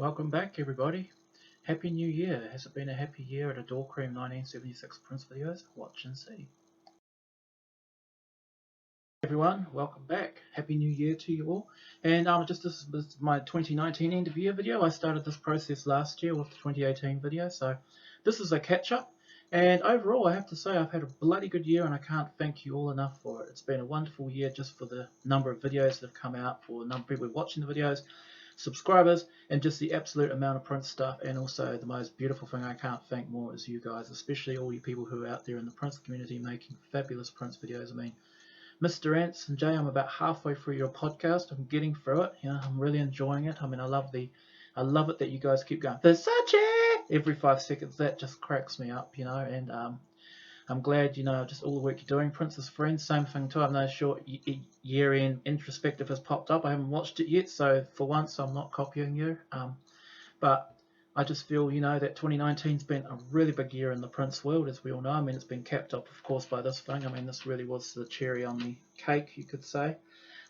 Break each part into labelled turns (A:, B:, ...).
A: Welcome back, everybody. Happy New Year. Has it been a happy year at Adorecream 1976 Prince videos? Watch and see. Everyone, welcome back. Happy New Year to you all. And this is my 2019 end of year video. I started this process last year with the 2018 video, so this is a catch up. And overall, I have to say I've had a bloody good year, and I can't thank you all enough for it. It's been a wonderful year just for the number of videos that have come out, for the number of people watching the videos, subscribers, and just the absolute amount of Prince stuff. And also the most beautiful thing I can't thank more is you guys, especially all you people who are out there in the Prince community making fabulous Prince videos. I mean, Mr. Ants and Jay, I'm about halfway through your podcast. I'm getting through it. I'm really enjoying it. I mean, I love it that you guys keep going Versace every 5 seconds. That just cracks me up, and I'm glad, just all the work you're doing. Prince's Friends, same thing too. I've no short year-end introspective has popped up. I haven't watched it yet, so for once I'm not copying you. But I just feel, that 2019's been a really big year in the Prince world, as we all know. I mean, it's been capped up, of course, by this thing. I mean, this really was the cherry on the cake, you could say.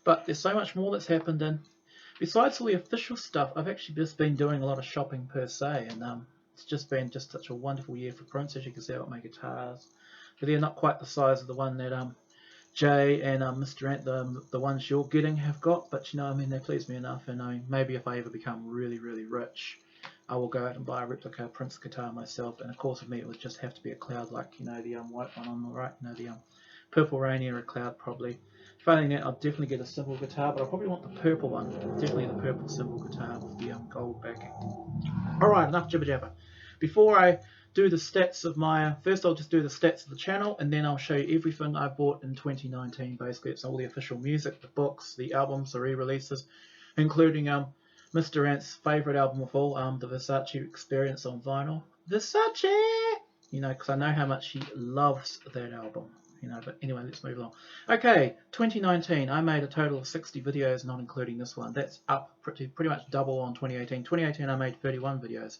A: But there's so much more that's happened, and besides all the official stuff, I've actually just been doing a lot of shopping per se, and it's just been such a wonderful year for Prince. As you can see, I've got my guitars, but they're not quite the size of the one that Jay and Mr. Ant, the ones you're getting, have got. But I mean, they please me enough, and I mean, maybe if I ever become really, really rich, I will go out and buy a replica Prince guitar myself. And of course, for me, it would just have to be a cloud, like the white one on the right, the Purple Rain era cloud, probably. Failing that, I'll definitely get a cymbal guitar, but I'll probably want the purple one. Definitely the purple cymbal guitar with the gold backing. Alright, enough jibber jabber. Before I do the stats of first I'll just do the stats of the channel, and then I'll show you everything I bought in 2019. Basically, it's all the official music, the books, the albums, the re-releases, including Mr. Ant's favourite album of all, the Versace Experience on vinyl. Versace! Because I know how much he loves that album. But anyway, let's move along. Okay, 2019, I made a total of 60 videos, not including this one. That's up pretty much double on 2018. 2018, I made 31 videos.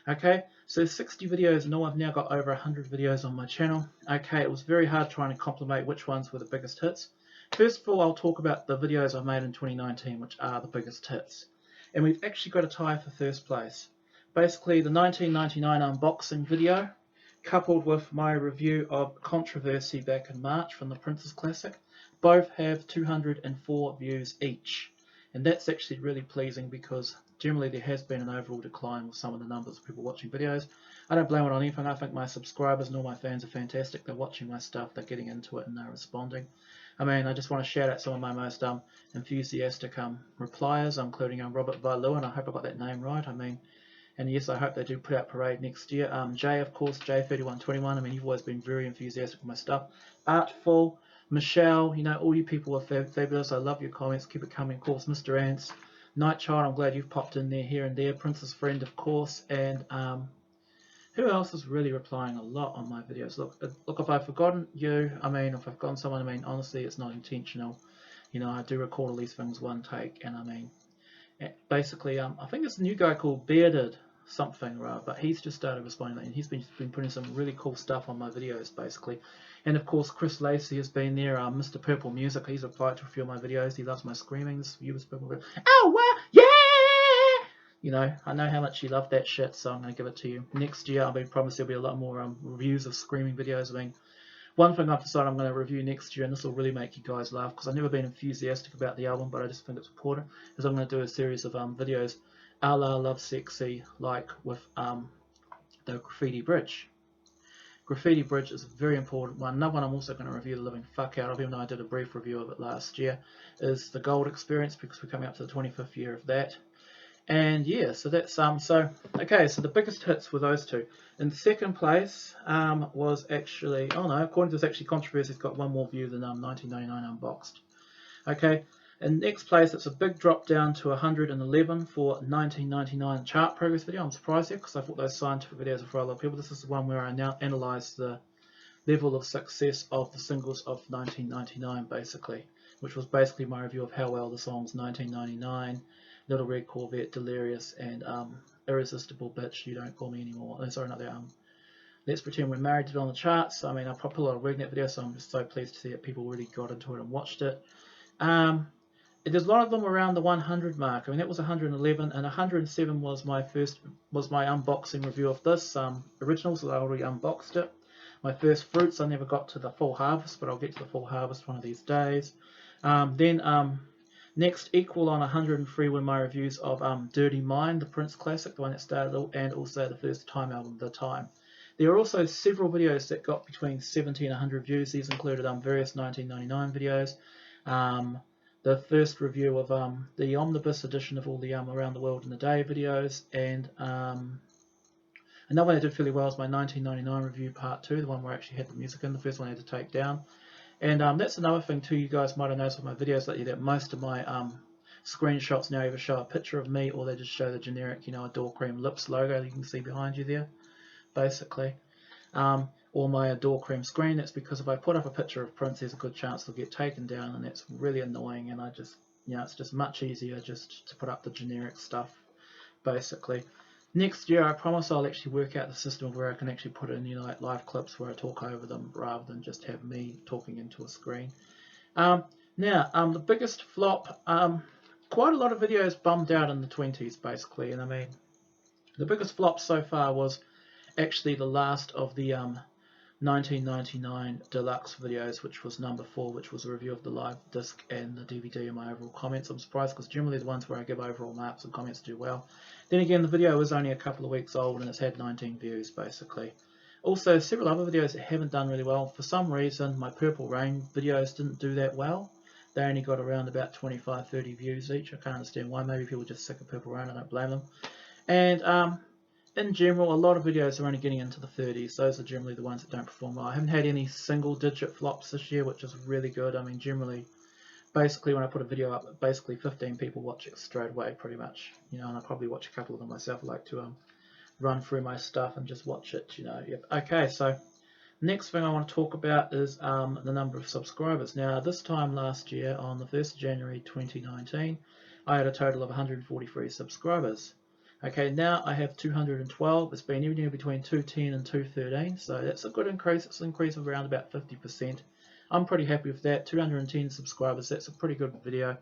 A: Okay, so 60 videos, and I've now got over 100 videos on my channel. Okay, it was very hard trying to compilate which ones were the biggest hits. First of all, I'll talk about the videos I made in 2019, which are the biggest hits. And we've actually got a tie for first place. Basically, the 1999 unboxing video, coupled with my review of Controversy back in March from the Prince's Classic, both have 204 views each. And that's actually really pleasing, because generally there has been an overall decline with some of the numbers of people watching videos. I don't blame it on anything. I think my subscribers and all my fans are fantastic. They're watching my stuff, they're getting into it, and they're responding. I mean, I just want to shout out some of my most enthusiastic repliers, including Robert Valu, and I hope I got that name right. I mean, and yes, I hope they do put out Parade next year. Jay, of course, Jay3121. I mean, you've always been very enthusiastic with my stuff. Artful, Michelle, all you people are fabulous. I love your comments. Keep it coming. Of course, Mr. Ants, Nightchild, I'm glad you've popped in there here and there. Prince's Friend, of course, and who else is really replying a lot on my videos? Look, if I've forgotten you, I mean, if I've forgotten someone, I mean, honestly, it's not intentional. I do record all these things one take, and I mean, basically, I think it's a new guy called Bearded something, right? But he's just started responding, and he's been putting some really cool stuff on my videos, basically. And of course, Chris Lacey has been there. Mr. Purple Music, he's replied to a few of my videos. He loves my screamings. Oh wow, yeah! I know how much you love that shit, so I'm going to give it to you. Next year, I'll be promised there'll be a lot more reviews of screaming videos. I mean, one thing I've decided I'm going to review next year, and this will really make you guys laugh, because I've never been enthusiastic about the album, but I just think it's important, is I'm going to do a series of videos a la Love Sexy, like with the Graffiti Bridge. Graffiti Bridge is a very important one. Another one I'm also going to review the living fuck out of, even though I did a brief review of it last year, is the Gold Experience, because we're coming up to the 25th year of that. And yeah, so that's okay, so the biggest hits were those two. In second place was actually, according to this, actually Controversy's got one more view than 1999 Unboxed. Okay, in next place, it's a big drop down to 111 for 1999 chart progress video. I'm surprised here, because I thought those scientific videos were for a lot of people. This is the one where I now analyse the level of success of the singles of 1999, basically, which was basically my review of how well the songs 1999, Little Red Corvette, Delirious, and Irresistible Bitch, You Don't Call Me Anymore. Oh, sorry, not that. Let's Pretend We're Married did on the charts. I mean, I put a lot of work in that video, so I'm just so pleased to see that people really got into it and watched it. there's a lot of them around the 100 mark. I mean, that was 111, and 107 was my unboxing review of this original, so I already unboxed it. My first fruits, I never got to the full harvest, but I'll get to the full harvest one of these days. Next, equal on 103 were my reviews of Dirty Mind, the Prince classic, the one that started, and also the first Time album, The Time. There are also several videos that got between 70 and 100 views. These included various 1999 videos, the first review of the omnibus edition of all the Around the World in a Day videos, and another one that did fairly well is my 1999 review part 2, the one where I actually had the music in. The first one I had to take down. And that's another thing too, you guys might have noticed with my videos lately that most of my screenshots now either show a picture of me or they just show the generic, Adorecream lips logo that you can see behind you there, basically. Or my Adorecream screen. That's because if I put up a picture of Prince, there's a good chance it'll get taken down, and that's really annoying, and I just, it's just much easier just to put up the generic stuff, basically. Next year, I promise I'll actually work out the system of where I can actually put in, like live clips where I talk over them rather than just have me talking into a screen. The biggest flop, quite a lot of videos bummed out in the 20s, basically, and I mean, the biggest flop so far was actually the last of the 1999 deluxe videos, which was number 4, which was a review of the live disc and the DVD and my overall comments. I'm surprised because generally the ones where I give overall marks and comments do well. Then again, the video was only a couple of weeks old and it's had 19 views basically. Also, several other videos that haven't done really well. For some reason, my Purple Rain videos didn't do that well. They only got around about 25-30 views each. I can't understand why. Maybe people are just sick of Purple Rain. I don't blame them. And in general, a lot of videos are only getting into the 30s. Those are generally the ones that don't perform well. I haven't had any single-digit flops this year, which is really good. I mean, generally, basically, when I put a video up, basically 15 people watch it straight away, pretty much. And I probably watch a couple of them myself. I like to run through my stuff and just watch it. Yep. Okay, so next thing I want to talk about is the number of subscribers. Now, this time last year, on the 1st of January 2019, I had a total of 143 subscribers. Okay, now I have 212. It's been anywhere between 210 and 213, so that's a good increase. It's an increase of around about 50%. I'm pretty happy with that. 210 subscribers, that's a pretty good video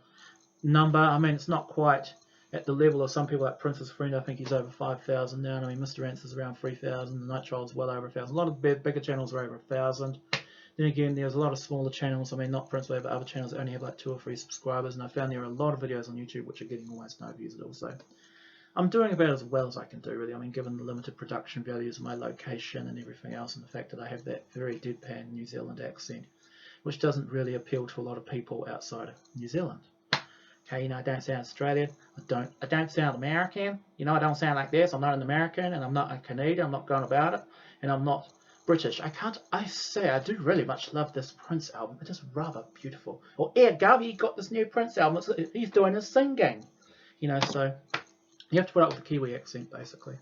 A: number. I mean, it's not quite at the level of some people like Prince's Friend. I think he's over 5,000 now. And I mean, Mr. Ants is around 3,000. The Night Trial is well over 1,000. A lot of bigger channels are over 1,000. Then again, there's a lot of smaller channels. I mean, not Prince, but other channels that only have like 2 or 3 subscribers. And I found there are a lot of videos on YouTube which are getting almost no views at all. So I'm doing about as well as I can do, really. I mean, given the limited production values of my location and everything else, and the fact that I have that very deadpan New Zealand accent, which doesn't really appeal to a lot of people outside of New Zealand. Okay, I don't sound Australian. I don't sound American. I don't sound like this. I'm not an American, and I'm not a Canadian. I'm not going about it, and I'm not British. I do really much love this Prince album. It is rather beautiful. Or, Gov, he got this new Prince album. He's doing his singing. So you have to put up with the Kiwi accent, basically.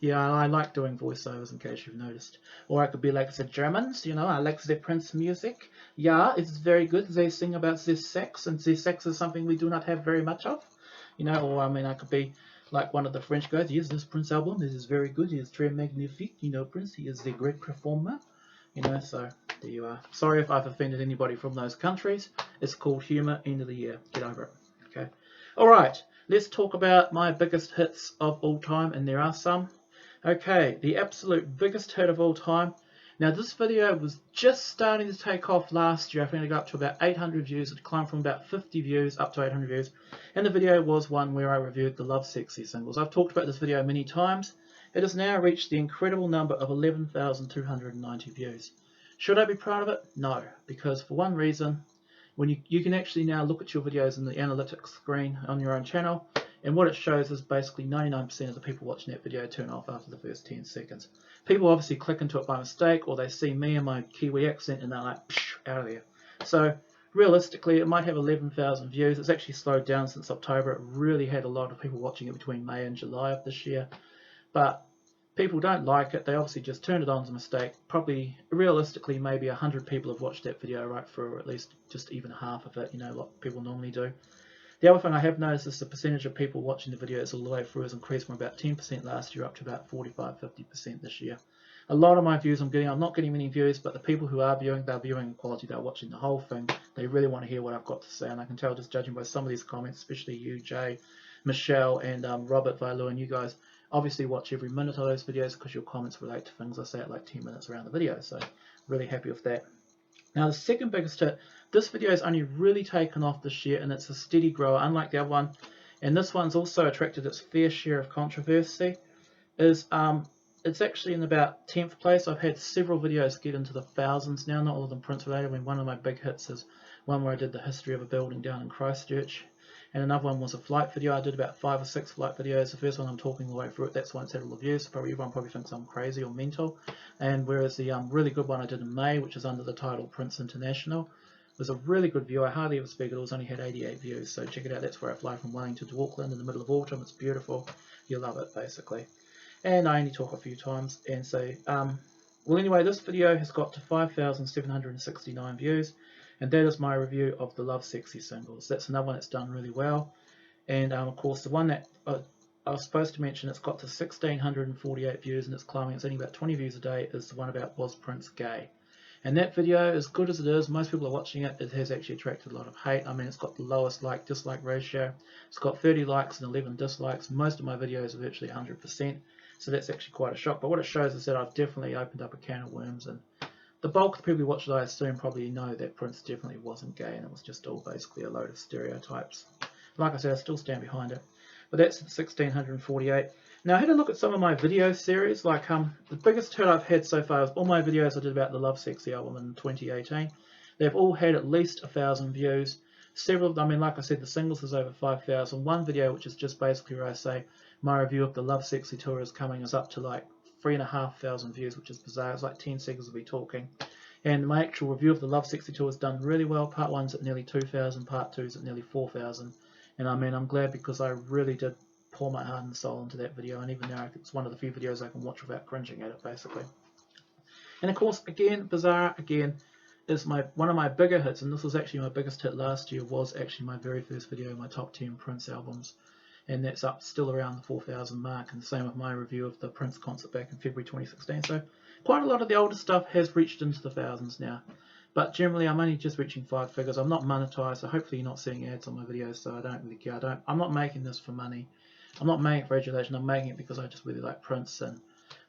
A: Yeah, I like doing voiceovers, in case you've noticed. Or I could be like the Germans, I like the Prince music. Yeah, it's very good. They sing about their sex, and their sex is something we do not have very much of. Or I mean, I could be like one of the French guys. Yes, this Prince album, this is very good. He is très magnifique. Prince, he is a great performer. So there you are. Sorry if I've offended anybody from those countries. It's called humour, end of the year. Get over it. Okay. Alright, let's talk about my biggest hits of all time, and there are some. Okay, the absolute biggest hit of all time. Now, this video was just starting to take off last year. I think it got up to about 800 views. It climbed from about 50 views up to 800 views. And the video was one where I reviewed the Love Sexy singles. I've talked about this video many times. It has now reached the incredible number of 11,290 views. Should I be proud of it? No, because for one reason, when you can actually now look at your videos in the analytics screen on your own channel, and what it shows is basically 99% of the people watching that video turn off after the first 10 seconds. People obviously click into it by mistake, or they see me and my Kiwi accent and they're like, psh, out of there. So realistically, it might have 11,000 views. It's actually slowed down since October. It really had a lot of people watching it between May and July of this year. But people don't like it. They obviously just turned it on as a mistake. Probably, realistically, maybe 100 people have watched that video right through, or at least just even half of it, what people normally do. The other thing I have noticed is the percentage of people watching the videos all the way through has increased from about 10% last year up to about 45-50% this year. A lot of my views I'm not getting many views, but the people who are viewing, they're viewing in quality, they're watching the whole thing. They really want to hear what I've got to say, and I can tell just judging by some of these comments, especially you, Jay, Michelle, and Robert Vailu, and you guys obviously watch every minute of those videos because your comments relate to things I say at like 10 minutes around the video, so really happy with that. Now the second biggest hit, this video has only really taken off this year, and it's a steady grower, unlike the other one, and this one's also attracted its fair share of controversy, is it's actually in about 10th place. I've had several videos get into the thousands now, not all of them Prince related. I mean, one of my big hits is one where I did the history of a building down in Christchurch, and another one was a flight video. I did about 5 or 6 flight videos. The first one I'm talking the way through it, that's the one that's had all the views. Everyone probably thinks I'm crazy or mental. And whereas the really good one I did in May, which is under the title Prince International, was a really good view. I hardly ever speak, it was only had 88 views, so check it out. That's where I fly from Wellington to Auckland in the middle of autumn. It's beautiful. You'll love it, basically. And I only talk a few times, and so, well anyway, this video has got to 5,769 views, and that is my review of the Love Sexy singles. That's another one that's done really well, and of course the one that I was supposed to mention, it's got to 1,648 views, and it's climbing, it's only about 20 views a day, is the one about Was Prince Gay? And that video, as good as it is, most people are watching it, it has actually attracted a lot of hate. I mean, it's got the lowest like-dislike ratio. It's got 30 likes and 11 dislikes. Most of my videos are virtually 100%. So that's actually quite a shock. But what it shows is that I've definitely opened up a can of worms, and the bulk of the people who watch it, I assume, probably know that Prince definitely wasn't gay, and it was just all basically a load of stereotypes. Like I said, I still stand behind it. But that's 1,648. Now I had a look at some of my video series, like the biggest hit I've had so far is all my videos I did about the Love Sexy album in 2018. They've all had at least 1,000 views. Several, I mean, like I said, the singles is over 5,000. One video, which is just basically where I say my review of the Love Sexy tour is coming, is up to like 3,500 views, which is bizarre. It's like 10 seconds of me talking. And my actual review of the Love Sexy tour has done really well. Part 1's at nearly 2,000, Part 2's at nearly 4,000. And I mean, I'm glad because I really did pour my heart and soul into that video, and even now it's one of the few videos I can watch without cringing at it, basically. And of course, again, bizarre, again, is one of my bigger hits, and this was actually my biggest hit last year, was actually my very first video, my top 10 Prince albums, and that's up still around the 4,000 mark, and the same with my review of the Prince concert back in February 2016. So quite a lot of the older stuff has reached into the thousands now, but generally I'm only just reaching 5 figures. I'm not monetized, so hopefully you're not seeing ads on my videos, so I don't really care. I'm not making this for money. I'm not making it for adulation. I'm making it because I just really like Prince, and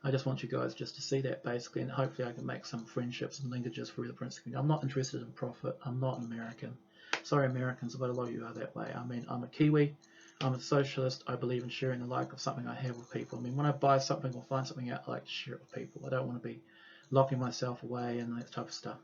A: I just want you guys just to see that, basically, and hopefully I can make some friendships and linkages through the Prince community. I'm not interested in profit. I'm not an American. Sorry, Americans, but a lot of you are that way. I mean, I'm a Kiwi. I'm a socialist. I believe in sharing the like of something I have with people. I mean, when I buy something or find something out, I like to share it with people. I don't want to be locking myself away and that type of stuff.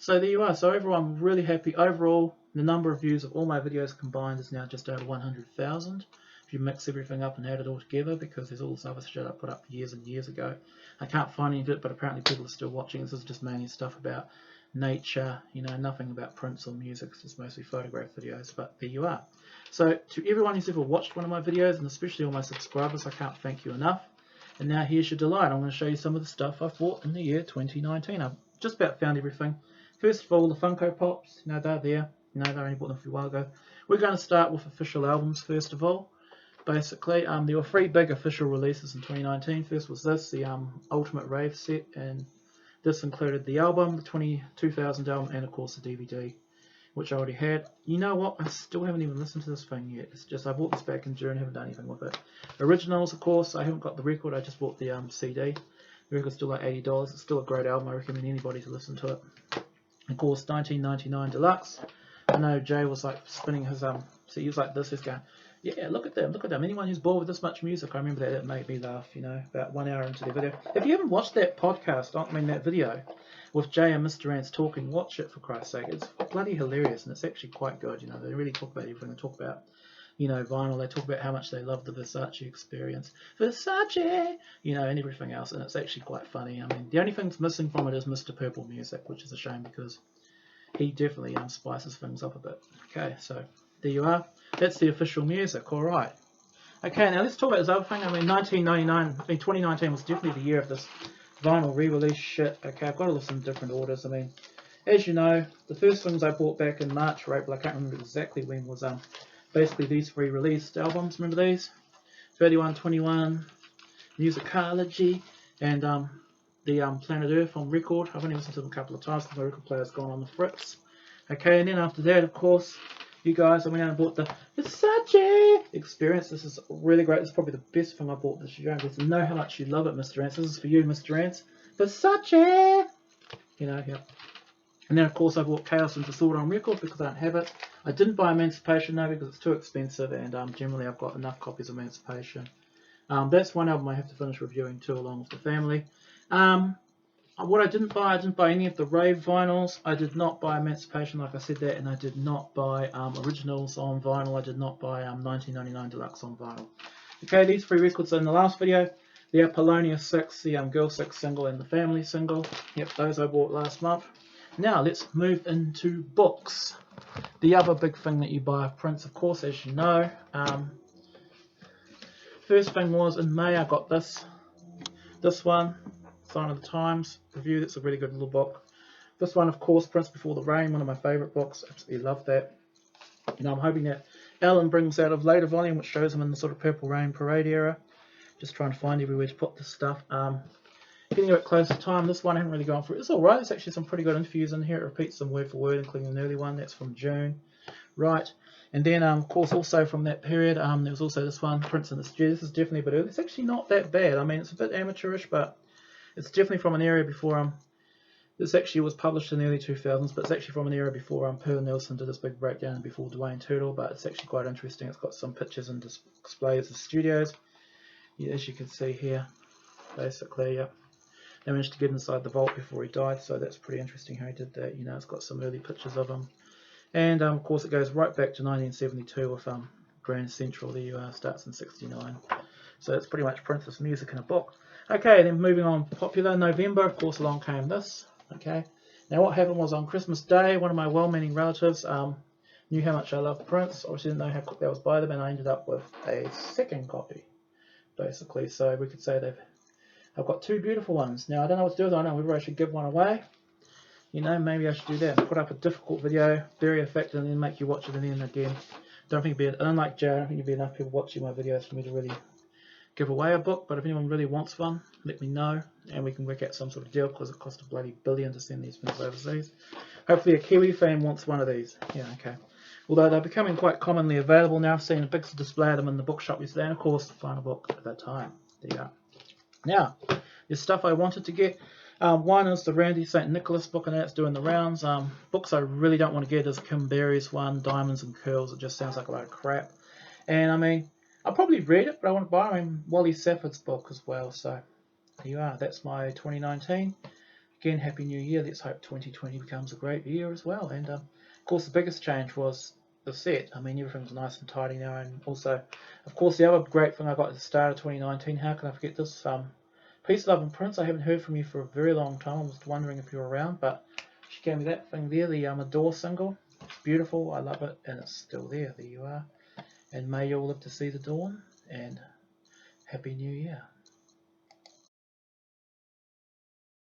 A: So there you are. So overall, I'm really happy. Overall, the number of views of all my videos combined is now just over 100,000. If you mix everything up and add it all together, because there's all this other shit I put up years and years ago. I can't find any of it, but apparently people are still watching. This is just mainly stuff about nature, you know, nothing about Prince or music. It's just mostly photograph videos, but there you are. So to everyone who's ever watched one of my videos, and especially all my subscribers, I can't thank you enough. And now here's your delight. I'm going to show you some of the stuff I've bought in the year 2019. I've just about found everything. First of all, the Funko Pops, you know, they're there. You know, I only bought them a few while ago. We're going to start with official albums first of all. Basically, there were 3 big official releases in 2019. First was this, the Ultimate Rave set, and this included the album, the 2000 album, and of course the DVD, which I already had. You know what? I still haven't even listened to this thing yet. It's just I bought this back in June, haven't done anything with it. Originals, of course, I haven't got the record. I just bought the CD. The record's still like $80. It's still a great album. I recommend anybody to listen to it. Of course, 1999 Deluxe. I know Jay was like spinning his so he was like this. He's going, yeah, look at them, look at them. Anyone who's bored with this much music, I remember that it made me laugh, you know, about 1 hour into the video. If you haven't watched that podcast, I mean that video, with Jay and Mr. Ants talking, watch it for Christ's sake. It's bloody hilarious, and it's actually quite good, you know. They really talk about everything. They talk about, you know, vinyl. They talk about how much they love the Versace experience. Versace! You know, and everything else, and it's actually quite funny. I mean, the only thing that's missing from it is Mr. Purple music, which is a shame because he definitely spices things up a bit. Okay, so there you are. That's the official music, alright. Okay, now let's talk about this other thing. I mean, 2019 was definitely the year of this vinyl re-release shit. Okay, I've got to listen in different orders. I mean, as you know, the first things I bought back in March or April, I can't remember exactly when, was basically these 3 released albums. Remember these? 31, 21, Musicology, and the Planet Earth on record. I've only listened to them a couple of times because my record player's gone on the fritz. Okay, and then after that, of course, you guys, I went out and bought the Versace Experience. This is really great. This is probably the best thing I bought this year. I get to know how much you love it, Mr. Ants. This is for you, Mr. Ants. Versace! You know, yeah. And then, of course, I bought Chaos and Disorder on record because I don't have it. I didn't buy Emancipation, though, because it's too expensive, and generally I've got enough copies of Emancipation. That's one album I have to finish reviewing too, along with the family. What I didn't buy any of the rave vinyls. I did not buy Emancipation, like I said that, and I did not buy Originals on vinyl. I did not buy 1999 Deluxe on vinyl. Okay, these 3 records in the last video. The Apollonia 6, the Girl 6 single, and the Family single. Yep, those I bought last month. Now let's move into books. The other big thing that you buy of Prince, of course, as you know. First thing was in May I got this one, Sign of the Times review. That's a really good little book. This one, of course, Prince Before the Rain, one of my favourite books. Absolutely love that. And I'm hoping that Alan brings out a later volume which shows him in the sort of Purple Rain parade era. Just trying to find everywhere to put this stuff. Getting a bit close to time. This one I haven't really gone through. It's alright. There's actually some pretty good interviews in here. It repeats them word for word, including an early one. That's from June. Right. And then, of course, also from that period, there was also this one, Prince in the Studio. This is definitely a bit early. It's actually not that bad. I mean, it's a bit amateurish, but it's definitely from an era before, this actually was published in the early 2000s, but it's actually from an era before Pearl Nelson did this big breakdown and before Dwayne Turtle, but it's actually quite interesting. It's got some pictures and displays of studios. Yeah, as you can see here, basically, yeah. They managed to get inside the vault before he died, so that's pretty interesting how he did that. You know, it's got some early pictures of him. And, of course, it goes right back to 1972 with Grand Central. There you are, starts in 69. So it's pretty much Prince's music in a book. Okay, then moving on, popular November, of course, along came this. Okay, now what happened was on Christmas Day, one of my well-meaning relatives knew how much I loved Prince. Obviously didn't know how quick that was by them, and I ended up with a second copy, basically. So we could say I've got 2 beautiful ones. Now, I don't know what to do with it. I don't know whether I should give one away. You know, maybe I should do that and put up a difficult video, very effective, and then make you watch it and then again. Don't think it'd be, unlike Joe, I don't think it'd be enough people watching my videos for me to really give away a book. But if anyone really wants one, let me know and we can work out some sort of deal, because it costs a bloody billion to send these things overseas. Hopefully a Kiwi fan wants one of these. Yeah, okay. Although they're becoming quite commonly available now. I've seen a big display of them in the bookshop yesterday, and of course the final book at that time. There you are. Now, there's stuff I wanted to get. One is the Randy St. Nicholas book, and that's doing the rounds. Books I really don't want to get is Kim Berry's one, Diamonds and Curls. It just sounds like a lot of crap. And I mean, I'll probably read it, but I want to buy Wally Safford's book as well. So there you are. That's my 2019. Again, Happy New Year. Let's hope 2020 becomes a great year as well. And of course, the biggest change was the set. I mean, everything's nice and tidy now. And also, of course, the other great thing I got at the start of 2019. How can I forget this? Peace, Love and Prince. I haven't heard from you for a very long time. I was wondering if you're around, but she gave me that thing there, the Adore single. It's beautiful. I love it, and it's still there. There you are. And may you all live to see the dawn, and Happy New Year.